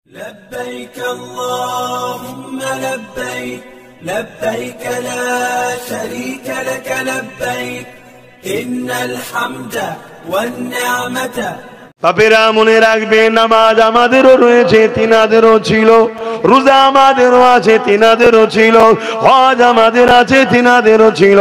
لبيك اللهم لبيك لبيك لا شريك لك لبيك إن الحمد والنعمة বাপেরা মনে রাখবে, নামাজ আমাদেরও রয়েছে, তিনাদেরও ছিল। রোজা আমাদেরও আছে, তিনাদেরও ছিল। হজ আমাদের আছে, তিনাদেরও ছিল।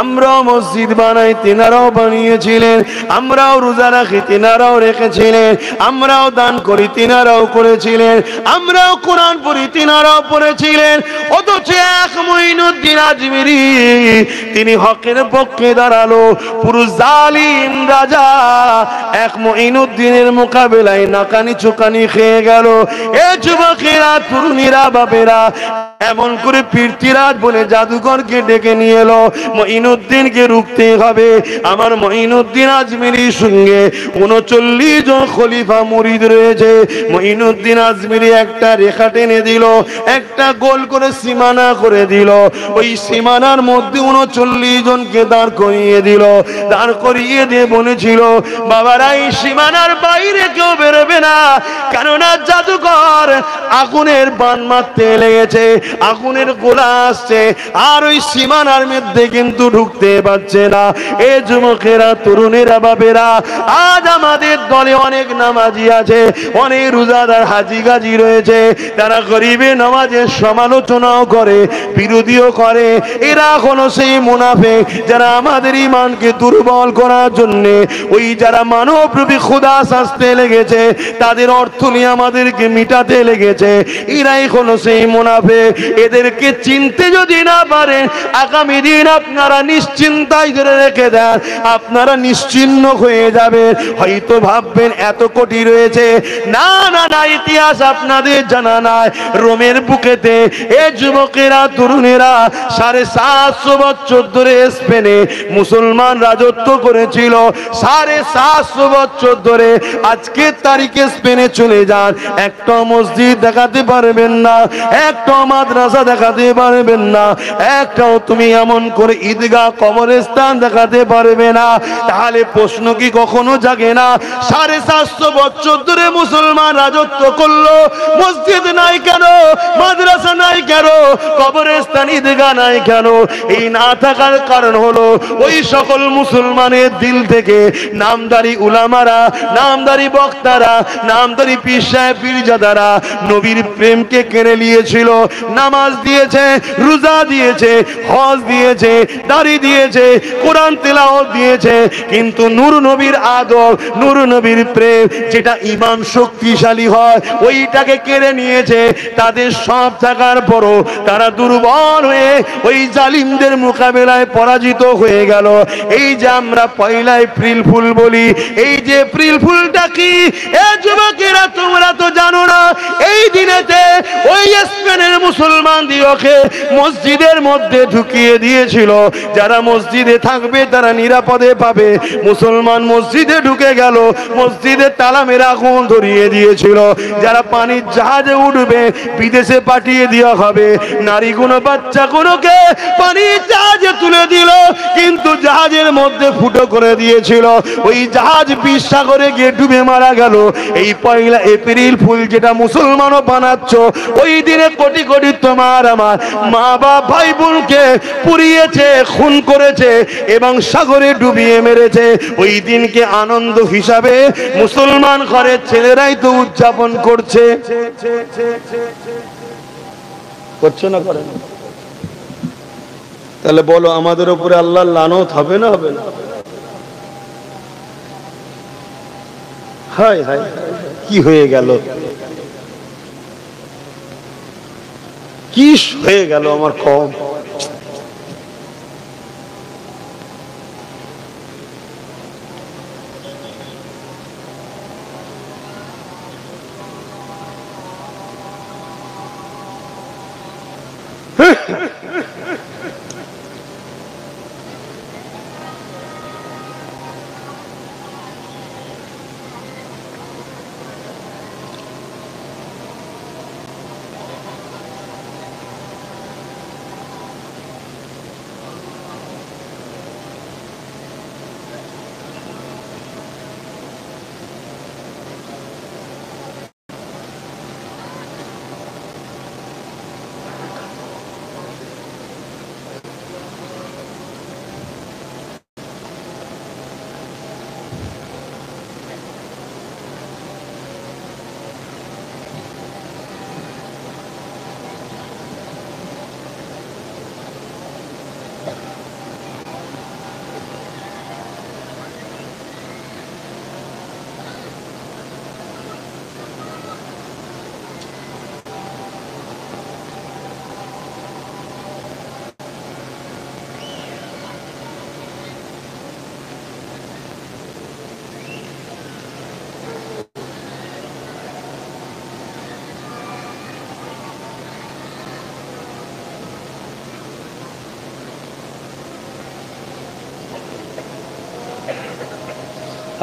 আমরাও মসজিদ বানাই, তিনারাও বানিয়েছিলেন। আমরাও রোজা রাখি, তিনারাও রেখেছিলেন। আমরাও দান করি, তিনারাও করেছিলেন। আমরাও কোরআন পড়ি, তিনারাও পড়েছিলেন। অথচ এক মঈনুদ্দিন আজমিরি তিনি হকের পক্ষে দাঁড়ালো। পুরো জালিম রাজা এক মঈনুদ্দিনের মোকাবেলায় নাকানি চুকানি খেয়ে গেল। এ যুবকেরা, তরুণীরা, বাপেরা, এমন করে পীরতিরাজ বলে জাদুকরকে ডেকে নিয়ে এলো। মঈনুদ্দিনকে রুখতে হবে। আমার মঈনুদ্দিন আজমিরির সঙ্গে 39 জন খলিফা মুরিদ রয়েছে। মঈনুদ্দিন আজমিরি একটা রেখা টেনে দিল, একটা গোল করে সীমানা করে দিল। ওই সীমানার মধ্যে 39 জনকে দাঁড় করিয়ে দিল। দাঁড় করিয়ে দিয়ে বলেছিল, বাবারা, এই সীমানার বাইরে কেউ বেরোবে না, কেননা জাদুকর আগুনের বান মারতে লেগেছে, আগুনের গোলা আসছে, আর ওই সীমানার মধ্যে কিন্তু ঢুকতে পারছে না। এ যুবকেরা, তরুণেরা, বাপেরা, আজ আমাদের দলে অনেক নামাজি আছে, অনেক রোজাদার হাজি গাজি রয়েছে। তারা গরিবে নামাজের সমালোচনাও করে, বিরোধীও করে। এরা হলো সেই মুনাফিক যারা আমাদের ঈমানকে দুর্বল করার জন্য, ওই যারা মানবরূপী খোদা সাজতে লেগেছে, তাদের অর্থ নিয়ে আমাদেরকে মিটাতে লেগেছে। এরাই হলো সেই মুনাফিক। এদেরকে চিনতে যদি না পারেন, আগামী দিন আপনারা নিশ্চিন্তায় ধরে রেখে দেন, আপনারা নিশ্চিন্ন হয়ে যাবেন। হয়তো ভাববেন এত কোটি রয়েছে, না না না, ইতিহাস আপনাদের জানা নাই। রোমের বুকেতে এ যুবকেরা, তরুণেরা 750 বছর ধরে স্পেনে মুসলমান রাজত্ব করেছিল। 750 বছর ধরে। আজকের তারিখে স্পেনে চলে যান, একটা মসজিদ দেখাতে পারবেন না, একটা মাদ্রাসা দেখাতে পারবেন না, একটাও তুমি এমন করে ঈদগাহ কবরস্থান দেখাতে পারবে না। তাহলে প্রশ্ন কি কখনো জাগে না, 750 বছর ধরে মুসলমান রাজত্ব করলো, মসজিদ নাই কেন, মাদ্রাসা নাই কেন, কবরস্থান ঈদগাহ নাই কেন? এই না থাকার কারণ হলো ওই সকল মুসলমানের দিল থেকে নামদারি উলামারা, নামদারি বক্তারা, নামদারি পীর সাহেব পীরজাদারা নবীর প্রেমকে কেড়ে নিয়েছিল। নামাজ দিয়েছে, রোজা দিয়েছে, হজ দিয়েছে, দাড়ি দিয়েছে, কোরআন তেলাওয়াত দিয়েছে, কিন্তু নূর নবীর আদব, নূর নবীর প্রেম, যেটা ঈমান শক্তিশালী হয়, ওইটাকে কেড়ে নিয়েছে। তাদের সব থাকার পরও তারা দুর্বল হয়ে ওই জালিমদের মোকাবেলায় পরাজিত হয়ে গেল। এই যে আমরা পয়লা এপ্রিল ফুল বলি, এই যে এপ্রিল ফুলটা কি, এ যুবকেরা, তোমরা তো জানো না। এই দিনেতে ওই স্পেনের মুসলমান দিওকে মসজিদের মধ্যে ঢুকিয়ে দিয়েছিল। যারা মসজিদে থাকবে তারা নিরাপদে পাবে। মুসলমান মসজিদে ঢুকে গেল, মসজিদে তালা মেরে আগুন ধরিয়ে দিয়েছিল। যারা পানির জাহাজে উঠবে বিদেশে পাঠিয়ে দেওয়া হবে। নারীগুলো, বাচ্চাগুলোকে পানির জাহাজে তুলে দিল, কিন্তু জাহাজের মধ্যে ফুটো করে দিয়েছিল। ওই জাহাজ বিশ্বসাগরে গিয়ে ডুবে মারা গেল। এই পয়লা এপ্রিল ফুল যেটা মুসলমানও বানাচ্ছ, ওই দিনে কোটি কোটি তোমার আমার মা বাপ ভাই বোনকে পুড়িয়েছে, খুন করেছে এবং সাগরে ডুবিয়ে মেরেছে। ওই দিনকে আনন্দ হিসাবে মুসলমান ঘরের ছেলেরাই তো উদযাপন করছে। করছে না, করে না? তাহলে বলো, আমাদের উপরে আল্লাহর লানত হবে না, হবে না? হায় হায়, কি হয়ে গেল, কি হয়ে গেল আমার কম।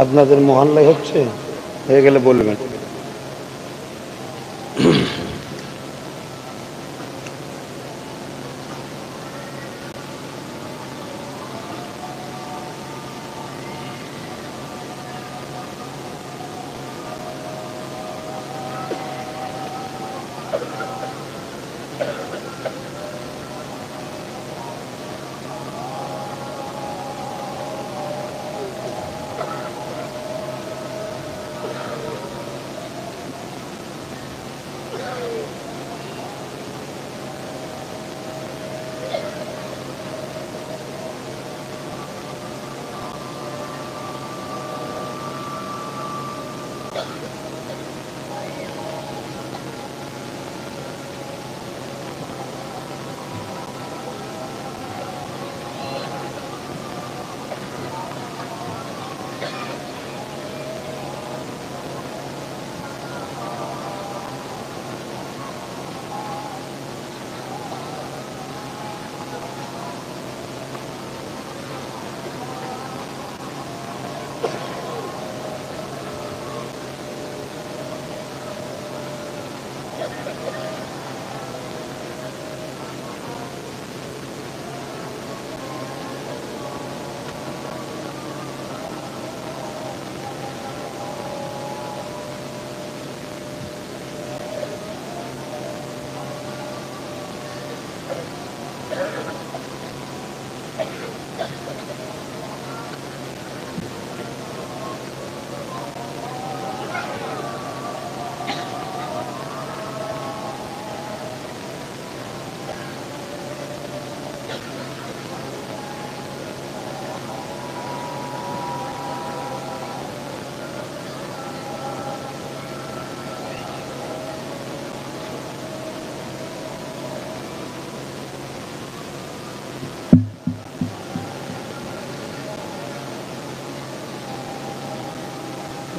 আপনাদের মহল্লায় হচ্ছে, হয়ে গেলে বলবেন।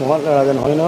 মহল্লার আজান হয় না?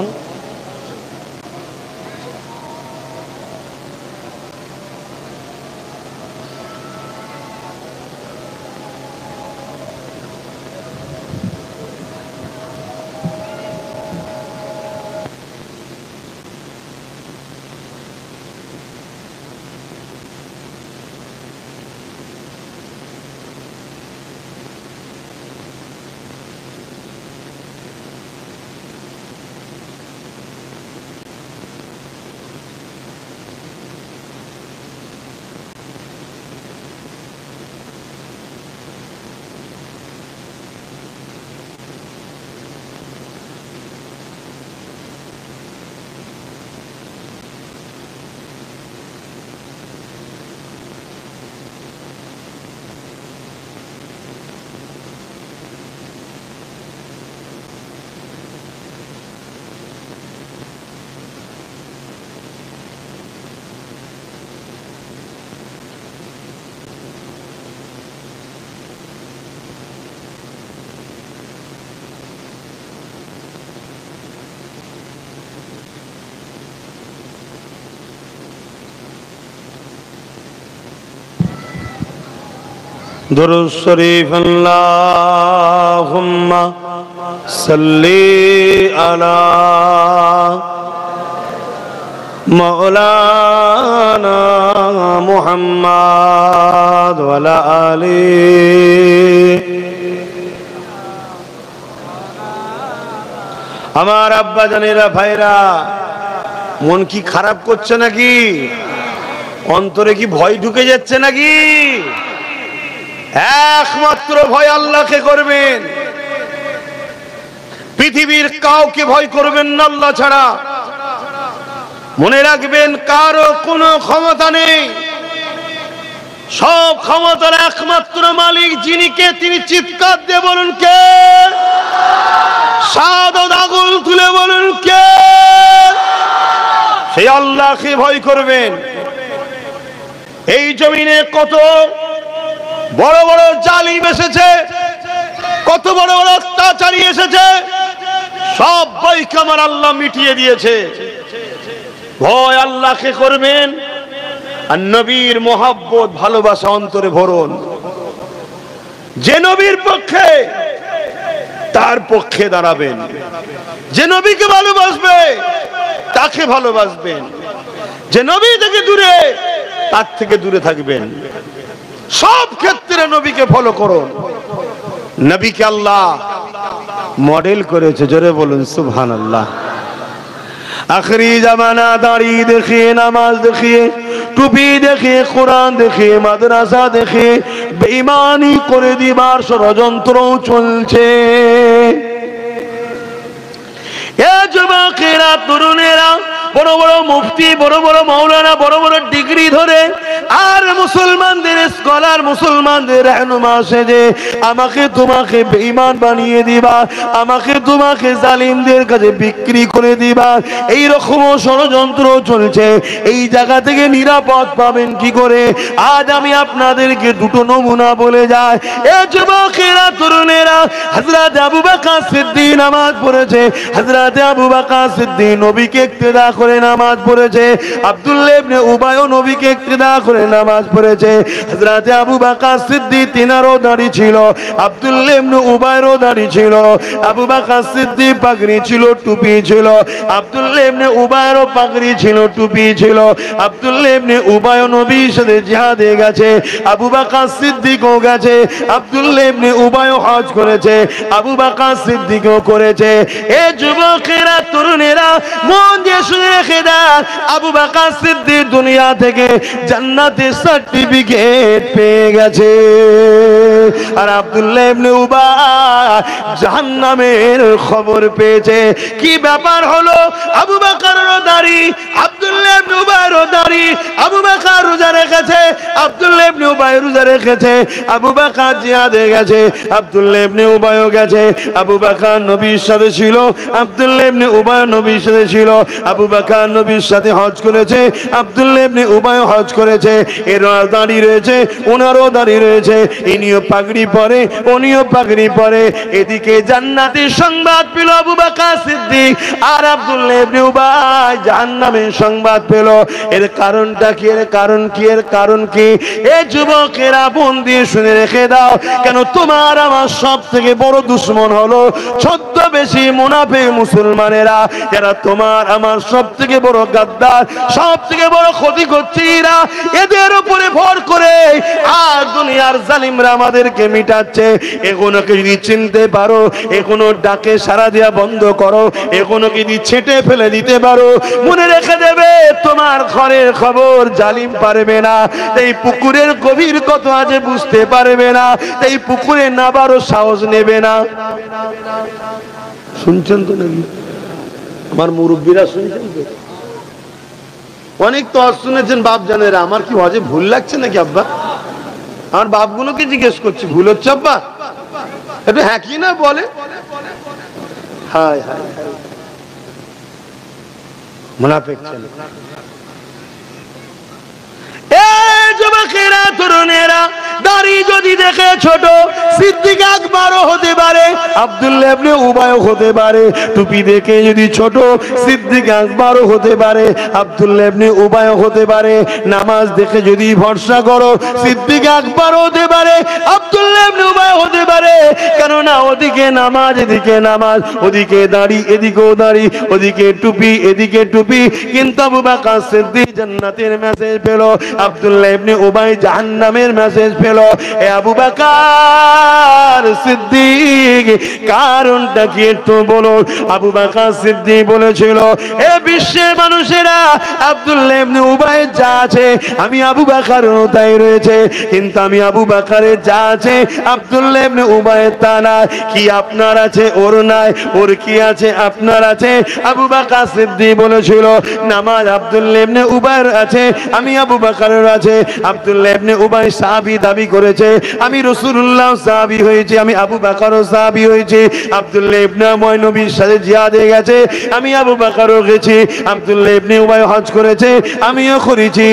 दुरूद शरीफ अल्लाहुम्मा सल्ली अला मौलाना मुहम्मद व अला आली। আমার আব্বা জানেরা ভাইরা, মন কি খারাপ করছে নাকি? অন্তরে কি ভয় ঢুকে যাচ্ছে নাকি? একমাত্র ভয় আল্লাহকে করবেন, পৃথিবীর কাউকে ভয় করবেন না আল্লাহ ছাড়া। মনে রাখবেন কারো কোনো ক্ষমতা নেই, সব ক্ষমতার একমাত্র মালিক যিনি, কে তিনি চিৎকার দিয়ে বলুন কে? শাহাদাত আগুন তুলে বলুন কে? সেই আল্লাহকে ভয় করবেন। এই জমিনে কত বড় বড় জালিম এসেছে, কত বড় বড় অত্যাচারী এসেছে, সব ভয়কে আমার আল্লাহ মিটিয়ে দিয়েছে। ভয় আল্লাহকে করবেন আর নবীর মহব্বত ভালোবাসা অন্তরে ভরুন। যে নবীর পক্ষে তার পক্ষে দাঁড়াবেন। যে নবীকে ভালোবাসবে তাকে ভালোবাসবেন, যে নবী থেকে দূরে তার থেকে দূরে থাকবেন। সব ক্ষেত্রে নবীকে ফলো করুন। নবীকে আল্লাহ মডেল করেছে, জোরে বলুন সুবহানাল্লাহ। आखिरी जमाना दाढ़ी देखिए, नमाज देखिए, टुपी देखिए, कुरान देखिए, माद्रासा देखिए, बेईमानी करे दिबार षড়যন্ত্র চলছে। এ যুবকেরা, তরুণেরা, বড় বড় মুফতি, বড় বড় মাওলানা, বড় বড় ডিগ্রি ধরে আর মুসলমানদের স্কলার, মুসলমানদের রাহনুমা সেজে আমাকে তোমাকে বেঈমান বানিয়ে দিবা, আমাকে তোমাকে জালিমদের কাছে বিক্রি করে দিবা, এই রকম ষড়যন্ত্র চলছে। এই জায়গা থেকে নিরাপদ পাবেন কি করে? আজ আমি আপনাদেরকে দুটো নমুনা বলে যাই। এ যুবকেরা, তরুণেরা, হযরত আবু বকর সিদ্দিক নামাজ পড়েছে, হযরত আবু বকর সিদ্দিক নবীকে ইক্তেদা করে নামাজ পড়েছে, আব্দুল্লাহ ইবনে উবাইও নবীকে ইক্তেদা করে নামাজ পড়েছে। হযরত আবু বকর সিদ্দিক তিনারও দাড়ি ছিল, আব্দুল্লাহ ইবনে উবাইরও দাড়ি ছিল। আবু বকর সিদ্দিক পাগড়ি ছিল, টুপি ছিল, আব্দুল্লাহ ইবনে উবাইরও পাগড়ি ছিল, টুপি ছিল। আব্দুল্লাহ ইবনে উবাইও নবীর সাথে জিহাদে গেছে, আবু বকর সিদ্দিকও গেছে। আব্দুল্লাহ ইবনে উবাইও হজ করেছে, আবু বকর সিদ্দিকও করেছে। এ যুবকেরা, তরুণেরা, মন দিয়ে শুনে রেখে দাও, আবু বকর সিদ্দিক দুনিয়া থেকে জান্নাতের সার্টিফিকেট পেয়ে গেছে, আর আব্দুল্লাহ ইবনে উবাই জাহান্নামের খবর পেয়েছে। কি ব্যাপার হলো? আবু বকরেরও দাড়ি, আব্দুল্লাহ ইবনে উবাইরও দাড়ি। আবু বকর রোজা রেখেছে, আব্দুল্লাহ ইবনে উবাই রোজা রেখেছে। আবু বকর জিহাদে গেছে, আব্দুল্লাহ ইবনে উবাইও গেছে। আবু বকর নবীর সাথে ছিল, আব্দুল্লাহ ইবনে উবাই নবীর সাথে ছিল। আবু বকর নবীর সাথে হজ করেছে, আব্দুল্লাহ ইবনে উবাই হজ করেছে। এর দাড়ি রয়েছে, ওনারও দাড়ি রয়েছে। ইনিও পাগড়ি পরে, উনিও পাগড়ি পরে। এদিকে জান্নাতের সংবাদ পেল আবু বকর সিদ্দিক, আর আব্দুল্লাহ ইবনে উবাই জাহান্নামের সংবাদ পেল। এর কারণটা কি? এর কারণ কি? এর কারণ কি? এ যুবকেরা, মন দিয়ে শুনে রেখে দাও। কেন? তোমার আমার সব থেকে বড় দুশ্মন হলো ছদ্মবেশী মুনাফিক মুসলমানেরা, যারা তোমার আমার সব থেকে বড় গাদ্দার, সব থেকে বড় ক্ষতি করছে এরা। এদের উপরে ভর করে আর দুনিয়ার জালিমরা আমাদেরকে মিটাচ্ছে। এগুলোকে যদি চিনতে পারো, এগুলো ডাকে সারা দেওয়া বন্ধ করো, এগুলোকে যদি ছেটে ফেলে দিতে পারো, মনে রেখে দেবে তোমার ঘরের খবর জালিম পারবে না। এই পুকুরের গভীর কত আছে বুঝতে পারবে না, এই পুকুরে নাবারও সাহস নেবে না। শুনছেন তো নাকি? আমার মুরব্বীরা শুনছেন তো? অনেক তো শুনেছেন বাপ জানেরা। আমার কি হজে ভুল লাগছে নাকি আব্বা? আমার বাপগুলোকে জিজ্ঞেস করছি, ভুল হচ্ছে আব্বা? একটু হ্যাঁ কি না বলে। হায় হায়, মুনাফিক ছেলে। যুবকেরা, তরুণেরা, দাড়ি যদি দেখে ছোট, সিদ্দিক আকবরও হতে পারে, আব্দুল্লাহ ইবনে উবাইও হতে পারে। টুপি দেখে যদি ছোট, সিদ্দিক আকবরও হতে পারে, আব্দুল্লাহ ইবনে উবাইও হতে পারে। নামাজ দেখে যদি ভরসা করো, সিদ্দিক আকবরও হতে পারে, আব্দুল্লাহ ইবনে উবাইও হতে পারে। কেননা ওদিকে নামাজ, এদিকে নামাজ, ওদিকে দাড়ি, এদিকেও দাড়ি, ওদিকে টুপি, এদিকে টুপি। কিন্তু আবু বকর সিদ্দিক জান্নাতের মেসেজ পেল, আব্দুল্লাহ ইবনে উবাই জাহান্নামের মেসেজ পেল। এ আবু বকর সিদ্দিক, কারণটা কি একটু বলো? আবু বকর সিদ্দিক বলেছিল, এ বিশ্বের মানুষেরা, আব্দুল্লাহ ইবনে উবাই যা আছে আমি আবু বকরেরও তাই রয়েছে, কিন্তু আমি আবু বকরের যা আছে আব্দুল্লাহ ইবনে উবাইয়ের তা না। কি আপনার আছে ওর নাই, ওর কি আছে আপনার আছে? আবু বকর সিদ্দিক বলেছিল, নামাজ আব্দুল্লাহ ইবনে উবাইয়ের আছে, আমি আবু বকরের আছে। আব্দুল্লাহ ইবনে উবাই সাহাবী দাবি করেছে, আমি রাসূলুল্লাহ সাহাবী হয়েছি, আমি আবু বকরও সাহাবী হয়েছি। আব্দুল্লাহ ইবনে উবাই নবীর সাথে জিহাদে গেছে, আমি আবু বকরও গেছি। আব্দুল্লাহ ইবনে উবাই হজ করেছে, আমিও করেছি।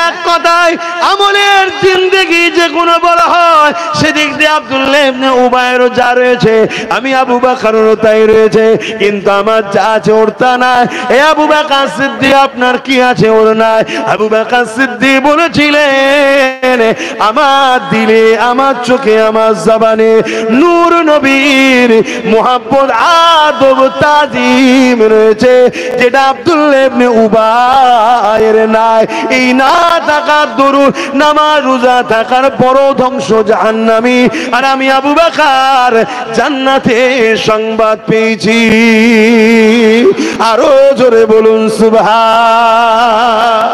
এক কথায় আমলের জিন্দেগি যে কোনো বলা হয়, সেদিক দিয়ে আব্দুল্লাহ ইবনে উবাইয়েরও যা রয়েছে আমি আবু বকরেরও তাই রয়েছে, কিন্তু আমার যা আছে ওর তা নাই। এ আবু বকর সিদ্দিক, আপনার কি আছে ওর নাই? আবু বকর সিদ্দিক বলেছিলেন, আমার দিলে, আমার চোখে, আমার জবানে নূর নবীর মুহাব্বত আদব তাজিম রয়েছে, যেটা আব্দুল্লাহ ইবনে উবাইয়ের নাই। এই না থাকার দরুন নামাজ রোজা থাকার বড় ধ্বংস জাহান্নামী। আর আমি আবু বকর জান্নাতে সংবাদ পেয়েছি। আরো জোরে বলুন সুবহান।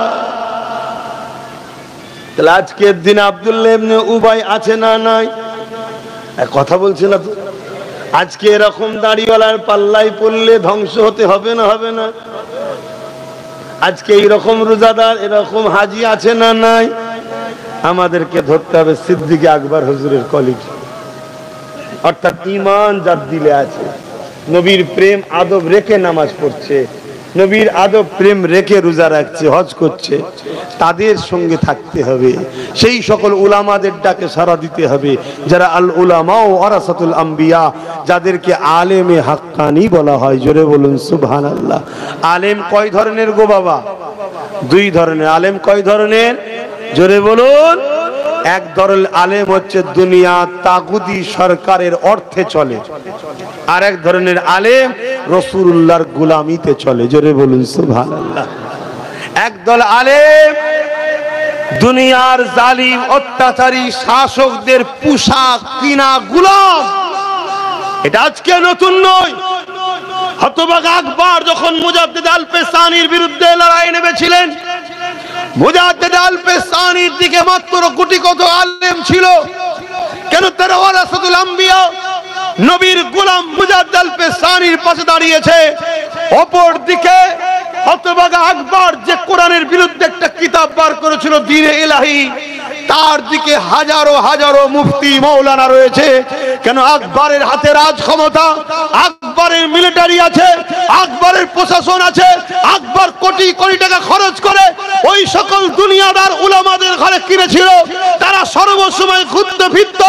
তাহলে আজকের দিন আব্দুল্লাহ ইবনে উবাই আছে না নাই? কথা বলছি না তো? আজকে এরকম দাড়িওয়ালার পাল্লায় পড়লে ধ্বংস হতে হবে না হবে না? আজকে এইরকম রোজাদার, এরকম হাজি আছে না নাই? আমাদেরকে ধরতে হবে সিদ্দিক আকবর হুজুরের কলিগ, অর্থাৎ ঈমান যার দিলে আছে, নবীর প্রেম আদব রেখে নামাজ পড়ছে, নবীর আদব প্রেম রেখে রোজা রাখছে, হজ করছে, তাদের সঙ্গে থাকতে হবে। সেই সকল উলামাদের ডাকে সাড়া দিতে হবে, যারা আল উলামা ও ওয়ারাসাতুল আম্বিয়া, যাদেরকে আলেমে হাক্কানি বলা হয়। জোরে বলুন সুবহানাল্লাহ। আলেম কয় ধরনের গো বাবা? দুই ধরনের। আলেম কয় ধরনের? জোরে বলুন। এক ধরনের আলেম হচ্ছে দুনিয়া তাগুদি সরকারের অর্থে চলে, আর এক ধরনের আলেম রাসূলুল্লাহর গোলামিতে চলে। জোরে বলুন সুবহানাল্লাহ। একদল আলেম দুনিয়ার জালিম অত্যাচারী শাসকদের পোশাক কিনা গোলাম। এটা আজকে নতুন নয়। হতভাগা আকবর যখন মুজাদ্দিদ আল-পেসানির বিরুদ্ধে লড়াই নেমেছিলেন, মুজাদ্দিদ আল-পেসানির দিকে মাত্র কোটি কত আলেম ছিল, কেন তারা ওয়ারাসাতুল আম্বিয়া নবীর গোলাম মুজাদ্দিদ আল-পেসানির পাশে দাঁড়িয়েছে। অপর দিকে হতভাগা আকবর যে কোরআনের বিরুদ্ধে একটা কিতাব বার করেছিল দ্বীনে ইলাহি, তার দিকে হাজারো হাজারো মুফতি মাওলানা রয়েছে। কেন? আকবরের হাতে রাজ ক্ষমতা, আকবরের মিলিটারি আছে, আকবরের প্রশাসন আছে। আকবর কোটি কোটি টাকা খরচ করে ওই সকল দুনিয়াদার উলামাদের ঘরে কিনেছিল। তারা সর্বসময় ঘুরতে ফিরত,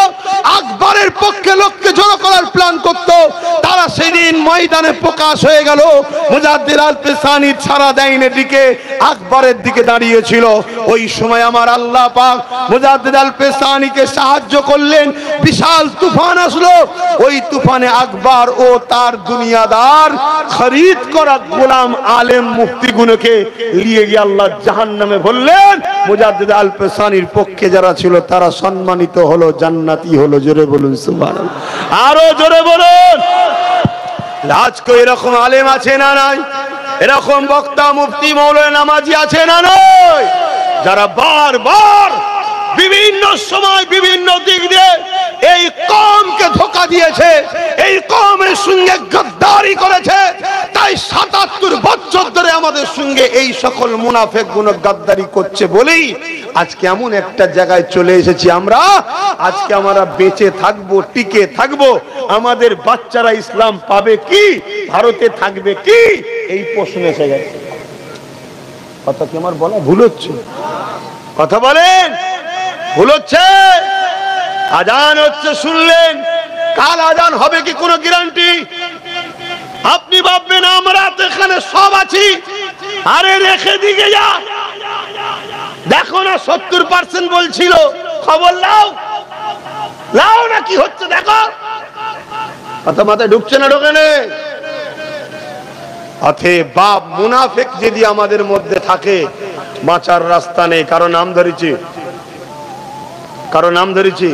আকবরের পক্ষে লোককে জড়ো করার প্ল্যান করত। তারা সেদিন ময়দানে প্রকাশ হয়ে গেল। মুজাদ্দিদ আল-পেসানি ছাড়া দেয়নি দিকে আকবরের দিকে দাঁড়িয়েছিল। ওই সময় আমার আল্লাহ পাক মুজাদ্দিদ আল-পেসানিকে সাহায্য করলেন। বিশাল তুফান আসলো। ওই তুফানে আকবর ও তার দুনিয়াদার খরিদ করা গোলাম আলেম মুফতিগুলোকে নিয়ে গিয়ে আল্লাহ জাহান্নামে বললেন। মুজাদ্দিদ আল-পেসানির পক্ষে যারা ছিল তারা সম্মানিত হলো, জান্নাতি হলো। জোরে বলুন সুবহানাল্লাহ। আরো জোরে বলুন। আজকে এরকম আলেম আছে না নাই? এরকম বক্তা মুফতি মাওলানা নামাজি আছে না নাই? যারা বারবার বিভিন্ন সময় বিভিন্ন দিক দিয়ে এই কওমকে ধোঁকা দিয়েছে, এই কওমের সঙ্গে গদ্দারি করেছে। তাই ৭৭ বছর ধরে আমাদের সঙ্গে এই সকল মুনাফিক গুলো গদ্দারি করছে বলেই আজকে এমন একটা জায়গায় চলে এসেছি আমরা। আজকে আমরা বেঁচে থাকবো, টিকে থাকবো, আমাদের বাচ্চারা ইসলাম পাবে কি, ভারতে থাকবে কি, এই প্রশ্ন এসে গেছে। কথা কি আমার বলা ভুল হচ্ছে? কথা বলেন, ভুল হচ্ছে? আজান হচ্ছে শুনলেন, কাল আজান হবে কি কোনো গ্যারান্টি? আপনি ভাববেন আমরা তো এখানে সব আছি। আরে রেখে দিকে যা, দেখো না ৭০% বলছিল, খবর লাও লাও না কি হচ্ছে দেখো। কথা মাথায় ঢুকছে না? ঢোকে না? অতএব বাপ মুনাফিক যদি আমাদের মধ্যে থাকে, বাঁচার রাস্তা নেই। কারো নাম ধরেছি, কারো নাম ধরেছি,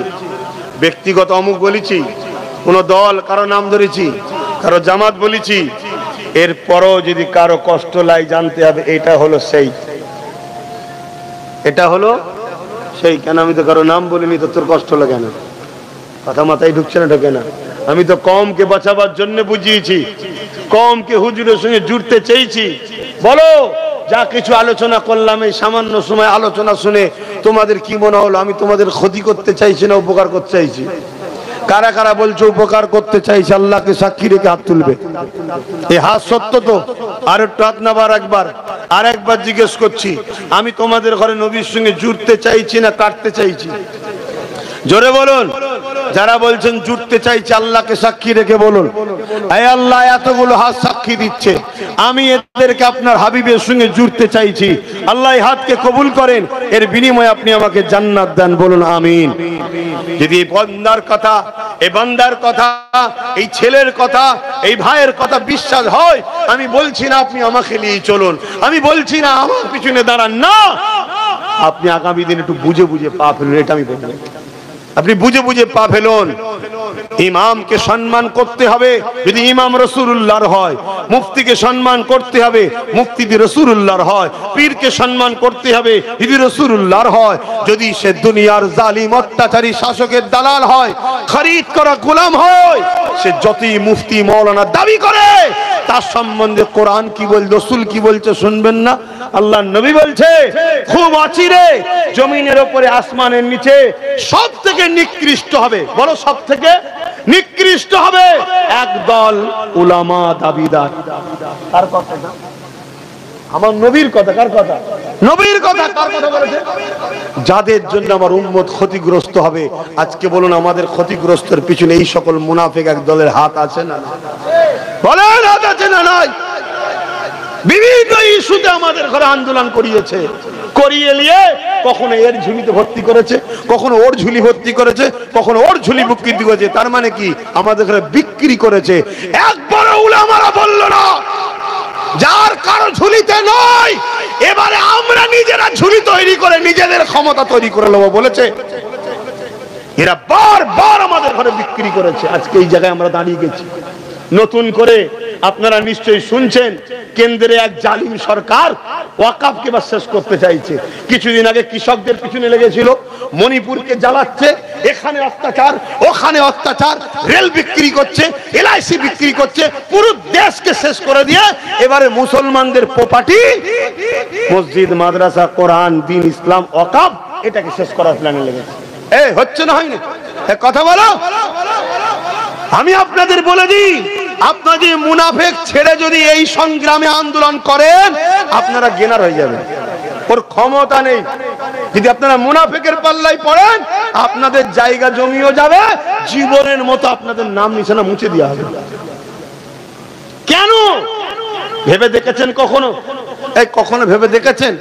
ব্যক্তিগত অমুক বলেছি, কোন দল কারো নাম ধরেছি, কারো জামাত বলেছি, এরপরও যদি কারো কষ্ট লাই জানতে হবে এটা হলো সেই, এটা হলো সেই। কেন? আমি তো কারো নাম বলিনি, তো তোর কষ্ট লাগে না? কথা মাথায় ঢুকছে না? ঢোকে না? আমি তো কওমকে বাঁচাবার জন্য বুঝিয়েছি, কওমকে হুজুরের সঙ্গে জুড়তে চেয়েছি। বলো, যা কিছু আলোচনা করলাম এই সামান্য সময় আলোচনা শুনে তোমাদের কি মনে হলো? আমি তোমাদের ক্ষতি করতে চাইছি না উপকার করতে চাইছি? কারা কারা বলছো উপকার করতে চাইছে? আল্লাহকে সাক্ষী রেখে হাত তুলবে। এই হাত সত্য তো? আর একটু হাত নাবার একবার, আর একবার জিজ্ঞেস করছি, আমি তোমাদের ঘরে নবীর সঙ্গে জুড়তে চাইছি না কাটতে চাইছি? জোরে বলুন। যারা বলছেন জুড়তে চাইছে আল্লাহকে সাক্ষী রেখে বলুন, হে আল্লাহ, এতগুলো হাত সাক্ষী দিচ্ছে, আমি এদেরকে আপনার হাবিবের সঙ্গে জুড়তে চাইছি, আল্লাহ এই হাতকে কবুল করেন, এর বিনিময়ে আপনি আমাকে জান্নাত দেন, বলুন আমিন। যদি এই বান্দার কথা, এই বান্দার কথা, এই ছেলের কথা, এই ভাইয়ের কথা বিশ্বাস হয়, আমি বলছি না আপনি আমাকে নিয়ে চলুন, আমি বলছি না আমার পিছনে দাঁড়ান, না, আপনি আগামী দিন একটু বুঝে বুঝে পা ফেলুন, এটা আমি বলবো। আপনি বুঝে বুঝে পা ফেলুন। ইমামকে সম্মান করতে হবে যদি ইমাম রাসূলুল্লাহর হয়, মুফতিকে সম্মান করতে হবে মুফতি রাসূলুল্লাহর হয়, পীরকে সম্মান করতে হবে যদি রাসূলুল্লাহর হয়। যদি সে দুনিয়ার জালিম অত্যাচারী শাসকের দালাল হয়, খরিদ করা গোলাম হয়, সে যতই মুফতি মাওলানা দাবি করে, তার সম্বন্ধে কোরআন কি বলছে, রাসূল কি বলছে শুনবেন না? আল্লাহর নবী বলছে, খুব অচিরে জমিনের উপরে আসমানের নিচে সব থেকে নিকৃষ্ট হবে, বলো সব থেকে নিকৃষ্ট হবে একদল উলামা দাবিদার। কার কথা? আমার নবীর কথা। কার কথা? নবীর কথা। কার কথা বলেছে? যাদের জন্য আমার উম্মত ক্ষতিগ্রস্ত হবে। আজকে বলুন, আমাদের ক্ষতিগ্রস্তের পিছনে এই সকল মুনাফিক এক দলের হাত আছে না? বলেন, হাত আছে না নাই? বিভিন্ন ইস্যুতে আমাদের ঘরে আন্দোলন করিয়েছে, করিয়ে নিয়ে কখনো এর ঝুলিতে ভর্তি করেছে, কখনো ওর ঝুলি ভর্তি করেছে, কখনো ওর ঝুলি বিক্রি করেছে। তার মানে কি? আমাদের ঘরে বিক্রি করেছে। একবার উলামারা বলল না যার কারো ঝুলিতে নয়, এবারে আমরা নিজেরা ঝুলি তৈরি করে নিজেদের ক্ষমতা তৈরি করে নেবো বলেছে। এরা বারবার আমাদের ঘরে বিক্রি করেছে। আজকে এই জায়গায় আমরা দাঁড়িয়ে গেছি। নতুন করে আপনারা নিশ্চয়ই শুনছেন, কেন্দ্রে এক জালিম সরকার ওয়াকফকে বাস শেষ করতে চাইছে। কিছুদিন আগে কৃষকদের পিছনে লেগেছিল, মণিপুরকে জ্বালাচ্ছে, এখানে অত্যাচার, ওখানে অত্যাচার, রেল বিক্রি করছে, এলআইসি বিক্রি করছে, পুরো দেশকে শেষ করে দিয়ে এবারে মুসলমানদের প্রপার্টি, মসজিদ, মাদ্রাসা, কোরআন, দ্বীন, ইসলাম, ওয়াকফ, এটাকে শেষ করার প্ল্যানে লেগেছে। হচ্ছে না, হয়নি? কথা বলো। আমি আপনাদের বলে দিই, আপনারা যদি মুনাফিক ছেড়ে যদি এই সংগ্রামে আন্দোলন করেন, আপনারা গেনার হয়ে যাবেন। ওর ক্ষমতা নেই। যদি আপনারা মুনাফিকের পাল্লায় পড়েন, আপনাদের জায়গা জমিও যাবে, জীবনের মতো আপনাদের নাম নিশানা মুছে দেওয়া হবে। কেন ভেবে দেখেছেন কখনো? কখনো ভেবে দেখেছেন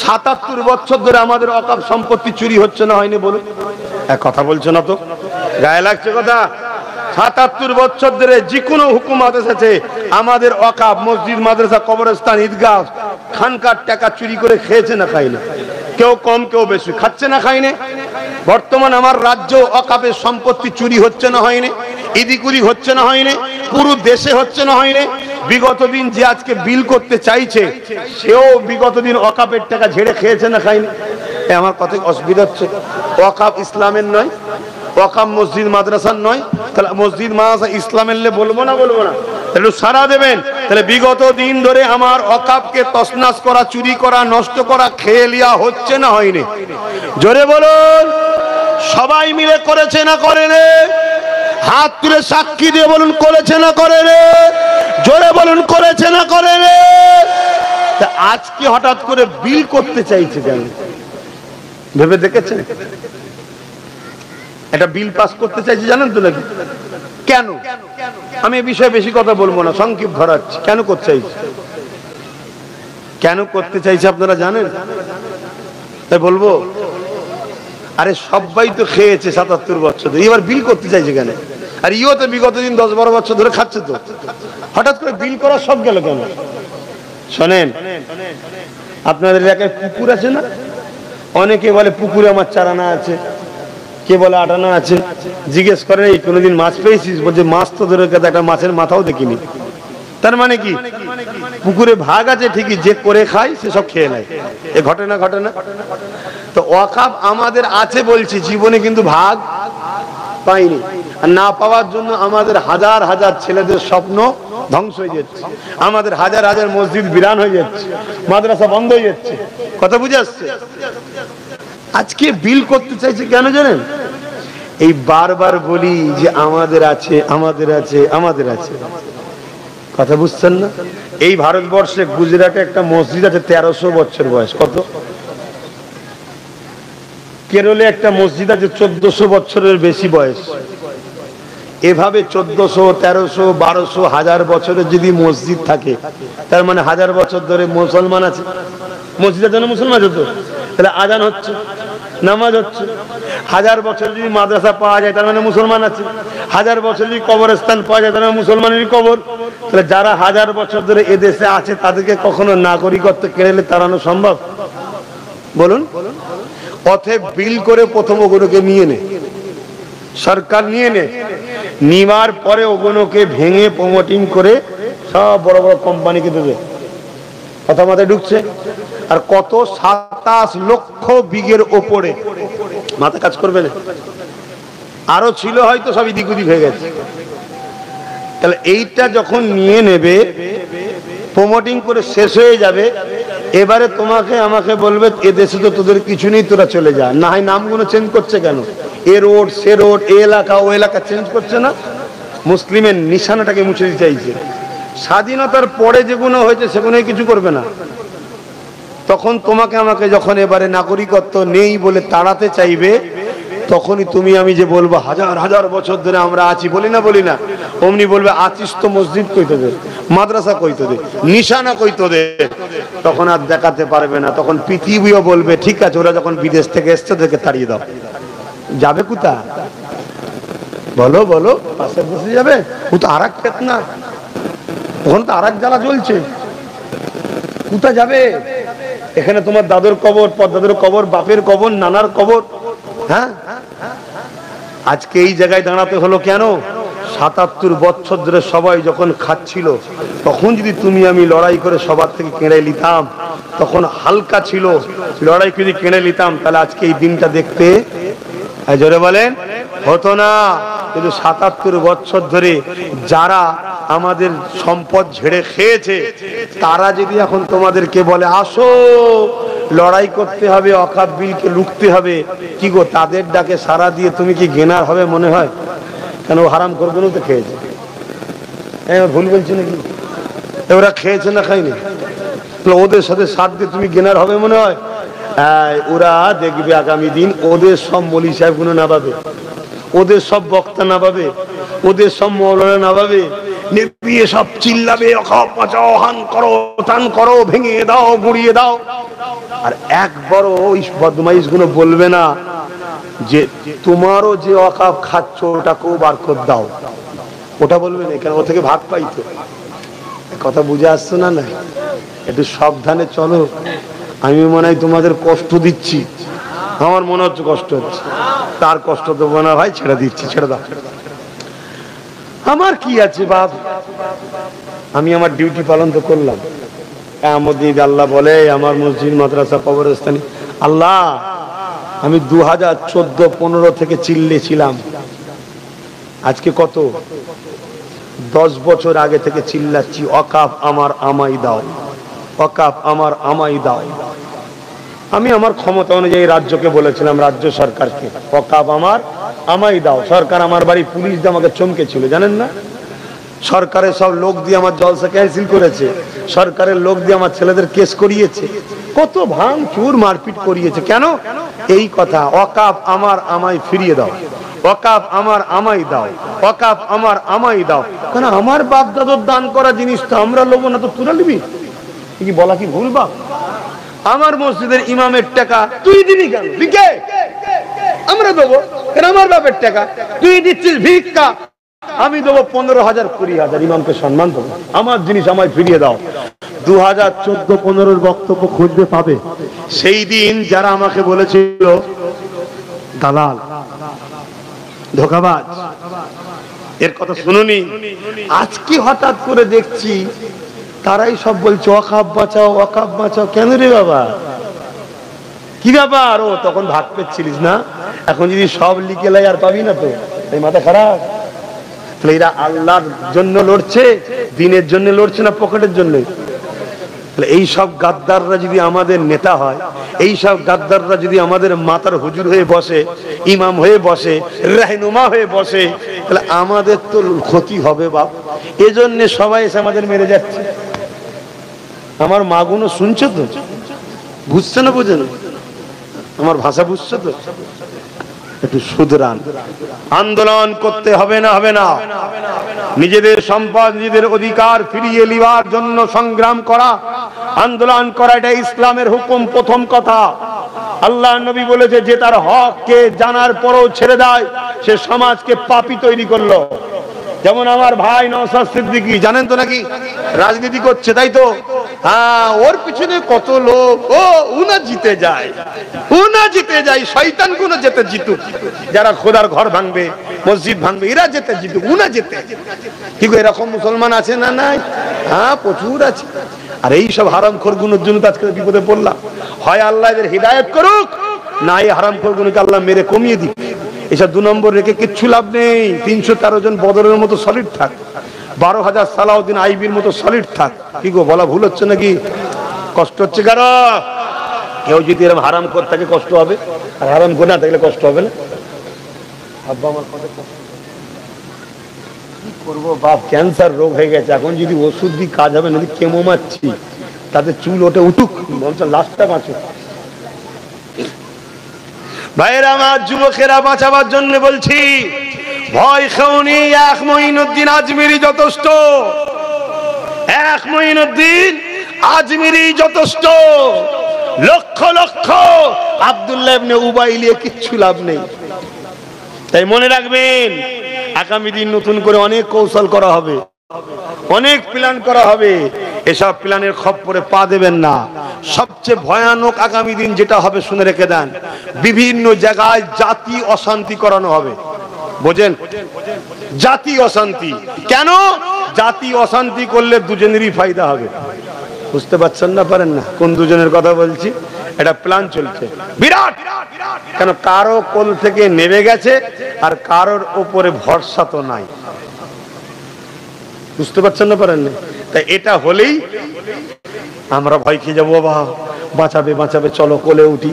৭৭ বছর ধরে আমাদের ওয়াকফ সম্পত্তি চুরি হচ্ছে না, হয়নি? বলুন, কথা বলছো না তো, গায়ে লাগছে কথা। ৭৭ বছর ধরে যে কোনো হুকুমত এসেছে, আমাদের ওয়াকফ, মসজিদ, মাদ্রাসা, কবরস্থান, ঈদগাহ, খানকার টাকা চুরি করে খেয়েছে না খায়নি? কেউ কম কেউ বেশি, খাচ্ছে না খায়নি? বর্তমান আমার রাজ্য ওয়াকফের সম্পত্তি চুরি হচ্ছে না, হয়নি? ইদিকুরি হচ্ছে না, হয়নি? পুরো দেশে হচ্ছে না, হয়নি? বিগত দিন যে আজকে বিল করতে চাইছে, সেও বিগত দিন ওয়াকফের টাকা ঝেড়ে খেয়েছে না খায়নি? আমার কথা অসুবিধা হচ্ছে? ওয়াকফ ইসলামের নয়, ওয়াকফ মসজিদ মাদ্রাসার নয়, তাহলে মসজিদ মাদ্রাসা ইসলামের বলবো না? বলবো না? তাহলে সারা দেবেন। তাহলে বিগত দিন ধরে আমার ওয়াকফকে তছনছ করা, চুরি করা, নষ্ট করা, খেয়ে লিয়া হচ্ছে না, হয়নি? জোরে বলুন। সবাই মিলে করেছে না করে রে? হাত তুলে সাক্ষী দিয়ে বলুন, করেছে না করে রে? জোরে বলুন, করেছে না করে রে? তা আজকে হঠাৎ করে বিল করতে চাইছে কেন? ভেবে দেখেছেন? এটা বিল পাস করতে চাইছে, জানেন তো নাকি? কেন? আমি এই বিষয়ে বেশি কথা বলবো না, সংক্ষিপ্ত ধরাচ্ছি। কেন করতে চাইছে? কেন করতে চাইছে আপনারা জানেন? তাই বলবো? আরে সবাই তো খেয়েছে ৭৭ বছর ধরে, এবার বিল করতে চাইছে কেন? আর ইও তো বিগত দিন ১০-১২ বছর ধরে খাচ্ছে, তো হঠাৎ করে বিল করা সব গেল কেন? শোনেন, আপনাদের এলাকায় পুকুর আছে না? অনেকে বলে পুকুরে আমার ৪ আনা আছে, কে বলে ৮ আনা আছে। জিজ্ঞেস করে, এই কোনোদিন মাছ পেয়েছিস? বলছে মাছ তো ধরে গেছে, একটা মাছের মাথাও দেখিনি। তার মানে কি? পুকুরে ভাগ আছে ঠিকই, যে করে খায় সে সব খেয়ে নেয়। এ ঘটে না? ঘটে না? তো ওয়াকফ আমাদের আছে বলছি, জীবনে কিন্তু ভাগ পাইনি। আর না পাওয়ার জন্য আমাদের হাজার হাজার ছেলেদের স্বপ্ন ধ্বংস হয়ে যাচ্ছে, আমাদের হাজার হাজার মসজিদ বিরান হয়ে যাচ্ছে, মাদ্রাসা বন্ধ হয়ে যাচ্ছে। কথা বুঝে আসছে? আজকে বিল করতে চাইছে কেন জানেন? এই বারবার বলি যে আমাদের আছে, আমাদের আছে, আমাদের আছে। কথা বুঝছেন না? এই ভারতবর্ষে গুজরাটে একটা মসজিদ আছে ১৩০০ বছর বয়স। কত? কেরলে একটা মসজিদ আছে 1400 বছরের বেশি বয়স। এভাবে 1400, 1300, 1200, 1000 বছরের যদি মসজিদ থাকে, তার মানে 1000 বছর ধরে মুসলমান আছে। মসজিদের জন্য মুসলমান আছে তো, তাহলে আজান হচ্ছে, নামাজ হচ্ছে। 1000 বছর যদি মাদ্রাসা পাওয়া যায়, তার মানে মুসলমান আছে। 1000 বছর যদি কবরস্থান পাওয়া যায়, তার মানে মুসলমানেরই কবর। তাহলে যারা 1000 বছর ধরে এদেশে আছে, তাদেরকে কখনো নাগরিকত্ব কেড়ে তাড়ানো সম্ভব? বলুন। অতএব বিল করে প্রথম ওগুলোকে নিয়ে নে, সরকার নিয়ে নে, নিবার পরে ওগুলোকে ভেঙে প্রমোটিং করে সব বড় বড় কোম্পানিকে দেবে। কথা মাথায় ঢুকছে? আর কত 27 লক্ষ বিঘের ওপরে, মাথা কাজ করবে না? আরো ছিল হয়তো, সব এদিক ওদিক হয়ে গেছে। তাহলে এইটা যখন নিয়ে নেবে, প্রমোটিং করে শেষ হয়ে যাবে, এবারে তোমাকে আমাকে বলবে এদেশে তো তোদের কিছু নেই, তোরা চলে যা। না হয় নামগুলো চেঞ্জ করছে কেন? এ রোড, সে রোড, এ এলাকা, ও এলাকা চেঞ্জ করছে না? মুসলিমের নিশানাটাকে মুছে দিতে চাইছে। স্বাধীনতার পরে যেগুলো হয়েছে সেগুলো কিছু করবে না। তখন তোমাকে আমাকে যখন এবারে নাগরিকত্ব নেই বলে তাড়াতে চাইবে, তখনই তুমি আমি যে বলবো 1000 বছর ধরে আমরা আছি, বলি না, অমনি বলবে আছিস তো, মসজিদ কই তোদের, মাদ্রাসা কই তোদের, নিশানা কই তোদের। তখন আর দেখাতে পারবে না। তখন পৃথিবীও বলবে ঠিক আছে, ওরা যখন বিদেশ থেকে এসছে ওদেরকে তাড়িয়ে দাও। যাবে কোথা? বলো বলো, পাশে বসে যাবে? ও তো আর এক ফেতনা, ওখানে তো আর এক জ্বালা চলছে। কোথা যাবে? এখানে তোমার দাদুর কবর, পরদাদুর কবর, বাপের কবর, নানার কবর। হ্যাঁ, আজকে এই জায়গায় দাঁড়াতে হলো কেন? 77 বছর ধরে সবাই যখন খাচ্ছিল, তখন যদি তুমি আমি লড়াই করে সবার থেকে কেড়ে নিতাম, তখন হালকা ছিল, লড়াই করে কেড়ে নিতাম, তাহলে আজকে এই দিনটা দেখতে জোরে বলেন হতো না। কিন্তু 77 বছর ধরে যারা আমাদের সম্পদ ঝেড়ে খেয়েছে, তারা যদি এখন তোমাদেরকে বলে আসো লড়াই করতে হবে, অকাপ বিলকে লুকতে হবে, কি গো তাদের ডাকে সারা দিয়ে তুমি কি গেনার হবে মনে হয়? কেন হারাম করবেন তো খেয়েছে, ভুল বলছি নাকি? ওরা খেয়েছে না খায়নি? ওদের সাথে সাথ দিয়ে তুমি গেনার হবে মনে হয়? ওরা দেখবে আগামী দিন ওদের সব মলি সাহেব গুলো না পাবে, ওদের সব বক্তা না পাবে, ওদের সব মৌলানা না পাবে, নেপিয়ে সব চিল্লাবে অখাপ বাঁচাও, হান করো, টান করো, ভেঙে দাও, গুড়িয়ে দাও। আর একবারও ওই বদমাইশ গুলো বলবে না যে তোমারও যে অকাপ খাচ্ছ ওটাকেও বার করে দাও, ওটা বলবে না। কেন? ও থেকে ভাগ পাইতো। কথা বুঝে আসছে না? না, একটু সাবধানে চলো। আমি মনে হয় তোমাদের কষ্ট দিচ্ছি, আমার মনে হচ্ছে কষ্ট হচ্ছে। তার কষ্ট দেবো না ভাই, ছেড়ে দিচ্ছি, ছেড়ে দাও। আমার কি আছে বাপ, আমি আমার ডিউটি পালন তো করলাম। আল্লাহ বলে আমার মসজিদ, মাদ্রাসা, কবরস্থানে, আল্লাহ আমি 2014-15 থেকে চিল্লেছিলাম, আজকে কত 10 বছর আগে থেকে চিল্লাচ্ছি, অকাপ আমার আমাই দাও, অকাপ আমার আমাই দাও। আমি আমার ক্ষমতা অনুযায়ী রাজ্যকে বলেছিলাম, রাজ্য সরকারকে অকাপ আমার আমাই দাও। সরকার আমার বাড়ি পুলিশ দিয়ে আমাকে চমকেছিল, জানেন না? সরকারের সব লোক দিয়ে আমার জলসা ক্যান্সেল করেছে, সরকারের লোক দিয়ে আমার ছেলেদের কেস করিয়েছে, কত ভাঙচুর মারপিট করিয়েছে। কেন? এই কথা, অকাপ আমার আমাই ফিরিয়ে দাও, অকাপ আমার আমাই দাও, অকাপ আমার আমাই দাও। কেন? আমার বাপ দাদুর দান করা জিনিস তো আমরা লোব না, তো তুলে নিবি কি? বলা কি ভুল বাপ? আমার মসজিদের ইমামের টাকা তুই দিবি কেন? লিখে আমরা দেবো কেন? আমার বাপের টাকা তুই দিচ্ছিস ভিক্ষা, আমি দেবো 15,000, 20,000, ইমামকে সম্মান দেবো। আমার জিনিস আমায় ফিরিয়ে দাও। 2014-15 বক্তব্য খুঁজবে পাবে। সেই দিন যারা আমাকে বলেছিল দালাল, ধোঁকাবাজ, এর কথা শুনুনি, আজকে হঠাৎ করে দেখছি তারাই সব বলছে ওয়াকাফ বাঁচাও, ওয়াকাফ বাঁচাও। কেন রে বাবা, কি ব্যাপার? ও তখন ভাগ পেচ্ছিলিস না, এখন যদি সব লিখে লাই আর পাবি না তো, এই মাথা খারাপ। তাহলে এরা আল্লাহর জন্য লড়ছে, দিনের জন্য লড়ছে না পকেটের জন্য? তাহলে এই সব গাদ্দাররা যদি আমাদের নেতা হয়, এই সব গাদ্দাররা যদি আমাদের মাতার হুজুর হয়ে বসে, ইমাম হয়ে বসে, রাহনুমা হয়ে বসে, তাহলে আমাদের তো ক্ষতি হবে বাপ। এজন্য সবাই এসে আমাদের মেরে যাচ্ছে। আমার মাগুনো শুনছো তো, বুঝছে না? বুঝে না? আমার ভাষা বুঝছো তো? একটু শুধরান। আন্দোলন করতে হবে না, হবে না। নিজেদের সম্পদ, নিজেদের অধিকার ফিরিয়ে নেওয়ার জন্য সংগ্রাম করা, আন্দোলন করা, এটা ইসলামের হুকুম। প্রথম কথা, আল্লাহ নবী বলেছে যে তার হককে জানার পরও ছেড়ে দেয় সে সমাজকে পাপী তৈরি করলো। যেমন আমার ভাই নওশাদ সিদ্দিকী, জানেন তো নাকি রাজনীতি করছে, তাই তো? হ্যাঁ, ওর পিছনে কত লোক, উনা জিতে যায়, উনা জিতে যায়, শয়তান গুলো যেতে জিতুক, যারা খোদার ঘর ভাঙবে, মসজিদ ভাঙবে, এরা যেতে জিতুক, উনা যেতে। ঠিক এরকম মুসলমান আছে না? নাই? হ্যাঁ, প্রচুর আছে। আর এই সব হারামখোর গুলোর জন্য আজকে বিপদে পড়লাম। হয় আল্লাহ এদের হিদায়াত করুক, না এই হারামখোর গুলোকে আল্লাহ মেরে কমিয়ে দিক। এসব 2 নম্বর রেখে কিচ্ছু লাভ নেই। 313 জন বদরের মতো সলিড থাক, 12,000 সালাউদ্দিন আইবির মতো সলিড থাক। কি গো, বলা ভুল হচ্ছে নাকি? কষ্ট হচ্ছে কারো? কেউ যদি এরকম হারামখোর থাকে কষ্ট হবে, আর হারামখোর না থাকলে কষ্ট হবে না? আব্বা আমার কথা কি করবো বাপ, ক্যান্সার রোগ হয়ে গেছে, এখন যদি ওষুধ দিয়ে কাজ হবে না, কেমো মারছি, তাতে চুল ওঠে উঠুক, বলছে লাস্টটা বাঁচুক। ভাইয়েরা আমার, যুবকেরা, বাঁচাবার জন্য বলছি, ভয় খাওনি। এক মঈনুদ্দিন আজমিরি যথেষ্ট, এক মঈনুদ্দিন আজমিরি যথেষ্ট। লক্ষ লক্ষ আব্দুল্লাহ ইবনে উবাই নিয়ে কিচ্ছু লাভ নেই। তাই মনে রাখবেন, আগামী দিন নতুন করে অনেক কৌশল করা হবে, অনেক প্ল্যান করা হবে। এসব প্ল্যানের খপ্পরে পা দেবেন না। সবচেয়ে ভয়ানক আগামী দিন যেটা হবে শুনে রেখে দেন, বিভিন্ন জায়গায় জাতি অশান্তি করানো হবে। বোঝেন? জাতি অশান্তি কেন? জাতি অশান্তি করলে দুজনেরই ফায়দা হবে। বুঝতে পারছেন না? পারেন না? কোন দুজনের কথা বলছি? এটা প্ল্যান চলছে বিরাট। কেন? কারো কোল থেকে নেমে গেছে আর কারোর উপরে ভরসা তো নাই। বুঝতে পারছেন না? পারেন না? তাই এটা হলেই আমরা ভয় খেয়ে যাবো, বাবা বাঁচাবে বাঁচাবে, চলো কোলে উঠি।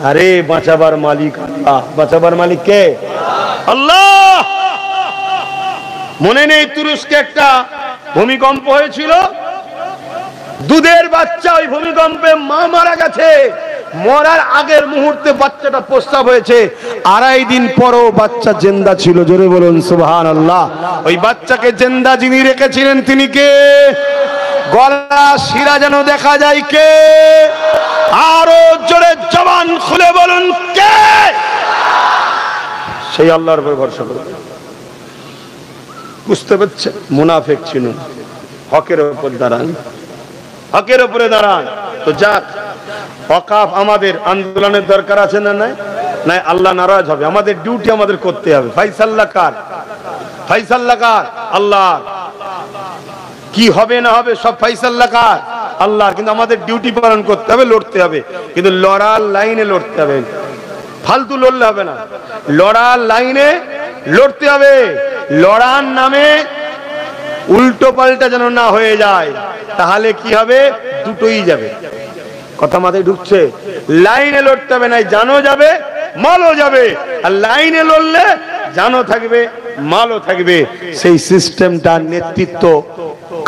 আরে বাঁচাবার মালিক আল্লাহ। বাঁচাবার মালিক কে? আল্লাহ। মনে নেই তুরস্কে একটা ভূমিকম্প হয়েছিল, দুধের বাচ্চা, ওই ভূমিকম্পে মা মারা গেছে, মরার আগের মুহূর্তে বাচ্চাটা প্রস্রাব হয়েছে, 2.5 দিন পরও বাচ্চা জিন্দা ছিল। জোরে বলুন সুবহানাল্লাহ। ওই বাচ্চাকে জিন্দা যিনি রেখেছিলেন তিনি কে? গলা শিরা যেন দেখা যায় কে? আরো জোরে জবান খুলে বলুন কে? সেই আল্লাহর উপর ভরসা করুন। বুঝতে পারছেন? মুনাফিক ছিল, হকের উপর দাঁড়ান, হকের উপরে দাঁড়ান। তো যাক, ওয়াকাফ আমাদের আন্দোলনের দরকার আছে না? নাই? নাই, আল্লাহ নারাজ হবে। আমাদের ডিউটি আমাদের করতে হবে। ফাইসাল্লাহ কার? ফাইসাল্লাহ কার? আল্লাহ। কি হবে না হবে সব ফাইসাল্লাহ কার? আল্লাহ। কিন্তু আমাদের ডিউটি পালন করতে হবে, লড়তে হবে, কিন্তু লড়ার লাইনে লড়তে হবে। ফালতু লড়লে হবে না, লড়ার লাইনে লড়তে হবে। লড়ার নামে উল্টো পাল্টা যেন না হয়ে যায়, তাহলে কি হবে? দুটোই যাবে। কথা মাথায় ঢুকছে? লাইনে লড়তে হবে, নাই জানো যাবে, মালও যাবে। আর লাইনে লড়লে জানো থাকবে, মালও থাকবে। সেই সিস্টেমটার নেতৃত্ব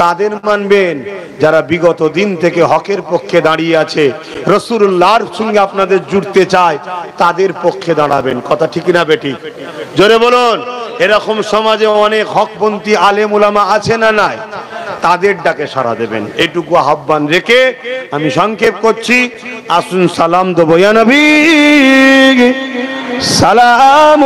কাদের মানবেন? যারা বিগত দিন থেকে হকের পক্ষে দাঁড়িয়ে আছে, রাসূলুল্লাহর সঙ্গে আপনাদের জুড়তে চায়, তাদের পক্ষে দাঁড়াবেন। কথা ঠিক না বেঠিক? জোরে বলুন। এরকম সমাজে অনেক হকপন্থী আলেম উলামা আছে না নাই? তাদের ডাকে সাড়া দেবেন, এটুকু আহ্বান রেখে আমি সংক্ষেপ করছি। আসুন সালাম দেব, ইয়া নবী সালাম।